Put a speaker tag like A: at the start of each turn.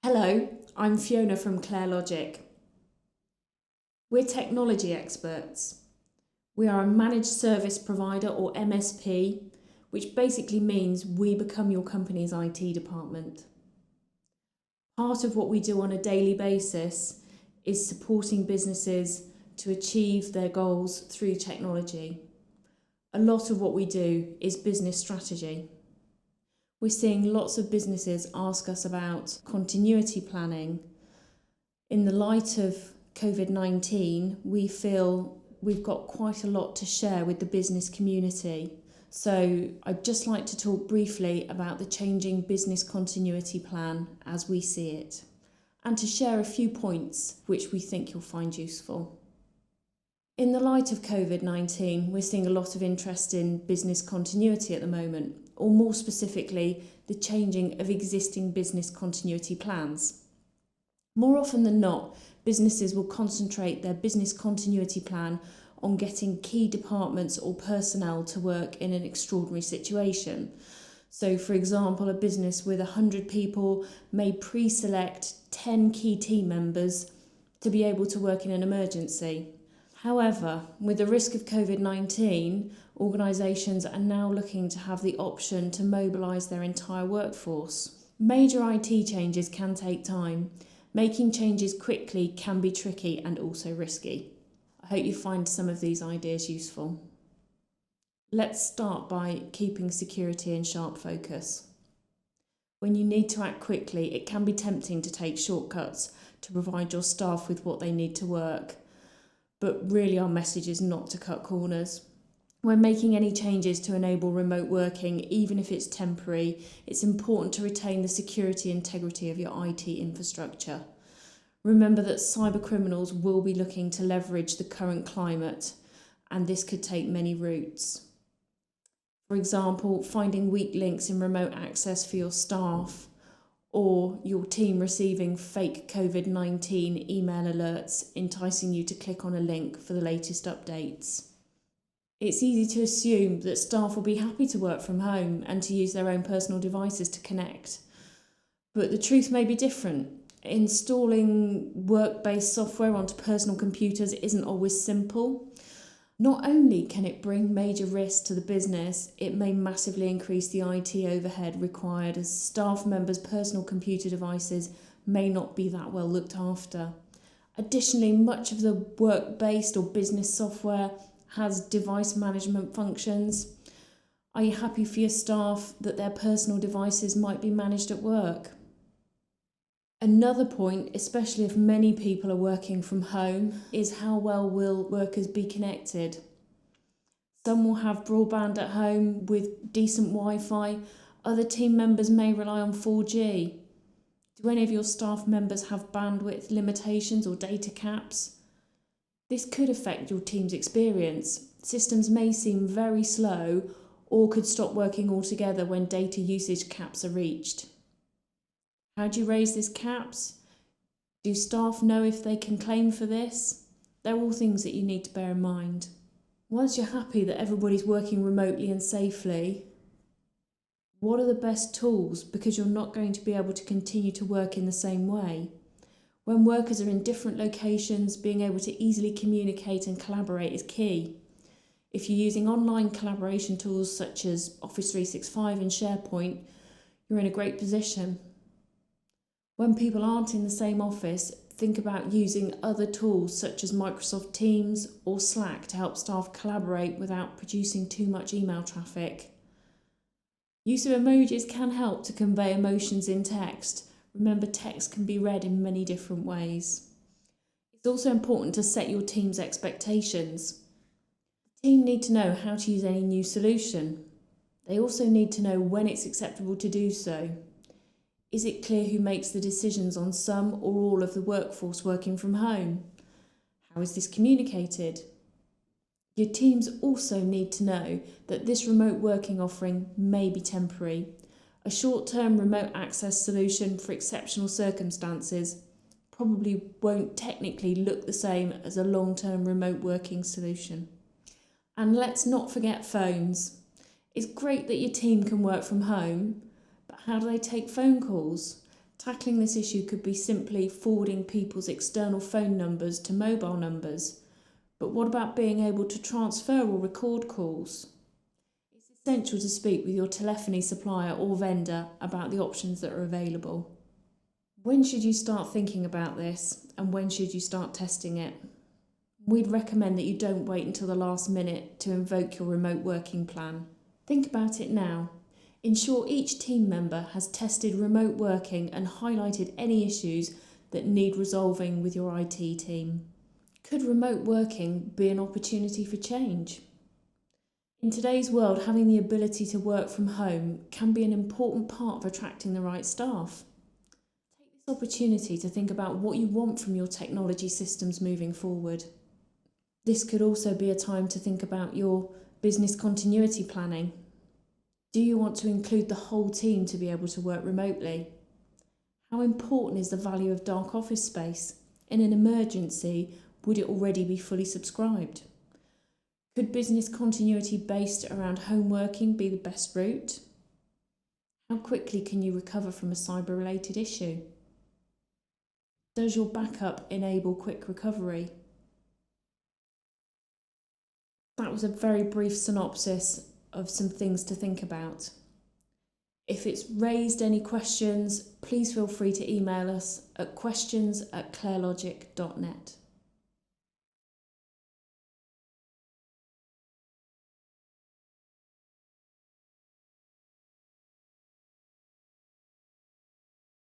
A: Hello, I'm Fiona from ClareLogic. We're technology experts. We are a managed service provider, or MSP, which basically means we become your company's IT department. Part of what we do on a daily basis is supporting businesses to achieve their goals through technology. A lot of what we do is business strategy. We're seeing lots of businesses ask us about continuity planning. In the light of COVID-19, we feel we've got quite a lot to share with the business community. So I'd just like to talk briefly about the changing business continuity plan as we see it, and to share a few points which we think you'll find useful. In the light of COVID-19, we're seeing a lot of interest in business continuity at the moment, or more specifically, the changing of existing business continuity plans. More often than not, businesses will concentrate their business continuity plan on getting key departments or personnel to work in an extraordinary situation. So, for example, a business with 100 people may pre-select 10 key team members to be able to work in an emergency. However, with the risk of COVID-19, organisations are now looking to have the option to mobilise their entire workforce. Major IT changes can take time. Making changes quickly can be tricky and also risky. I hope you find some of these ideas useful. Let's start by keeping security in sharp focus. When you need to act quickly, it can be tempting to take shortcuts to provide your staff with what they need to work. But really our message is not to cut corners. When making any changes to enable remote working, even if it's temporary, it's important to retain the security and integrity of your IT infrastructure. Remember that cyber criminals will be looking to leverage the current climate, and this could take many routes. For example, finding weak links in remote access for your staff, or your team receiving fake COVID-19 email alerts enticing you to click on a link for the latest updates. It's easy to assume that staff will be happy to work from home and to use their own personal devices to connect. But the truth may be different. Installing work-based software onto personal computers isn't always simple. Not only can it bring major risks to the business, it may massively increase the IT overhead required, as staff members' personal computer devices may not be that well looked after. Additionally, much of the work-based or business software has device management functions. Are you happy for your staff that their personal devices might be managed at work? Another point, especially if many people are working from home, is how well will workers be connected. Some will have broadband at home with decent Wi-Fi. Other team members may rely on 4G. Do any of your staff members have bandwidth limitations or data caps? This could affect your team's experience. Systems may seem very slow or could stop working altogether when data usage caps are reached. How do you raise these caps? Do staff know if they can claim for this? They're all things that you need to bear in mind. Once you're happy that everybody's working remotely and safely, what are the best tools? Because you're not going to be able to continue to work in the same way. When workers are in different locations, being able to easily communicate and collaborate is key. If you're using online collaboration tools such as Office 365 and SharePoint, you're in a great position. When people aren't in the same office, think about using other tools such as Microsoft Teams or Slack to help staff collaborate without producing too much email traffic. Use of emojis can help to convey emotions in text. Remember, text can be read in many different ways. It's also important to set your team's expectations. The team need to know how to use any new solution. They also need to know when it's acceptable to do so. Is it clear who makes the decisions on some or all of the workforce working from home? How is this communicated? Your teams also need to know that this remote working offering may be temporary. A short-term remote access solution for exceptional circumstances probably won't technically look the same as a long-term remote working solution. And let's not forget phones. It's great that your team can work from home, but how do they take phone calls? Tackling this issue could be simply forwarding people's external phone numbers to mobile numbers. But what about being able to transfer or record calls? It's essential to speak with your telephony supplier or vendor about the options that are available. When should you start thinking about this, and when should you start testing it? We'd recommend that you don't wait until the last minute to invoke your remote working plan. Think about it now. Ensure each team member has tested remote working and highlighted any issues that need resolving with your IT team. Could remote working be an opportunity for change? In today's world, having the ability to work from home can be an important part of attracting the right staff. Take this opportunity to think about what you want from your technology systems moving forward. This could also be a time to think about your business continuity planning. Do you want to include the whole team to be able to work remotely? How important is the value of dark office space? In an emergency, would it already be fully subscribed? Could business continuity based around home working be the best route? How quickly can you recover from a cyber-related issue? Does your backup enable quick recovery? That was a very brief synopsis of some things to think about. If it's raised any questions, please feel free to email us at questions@clarelogic.net.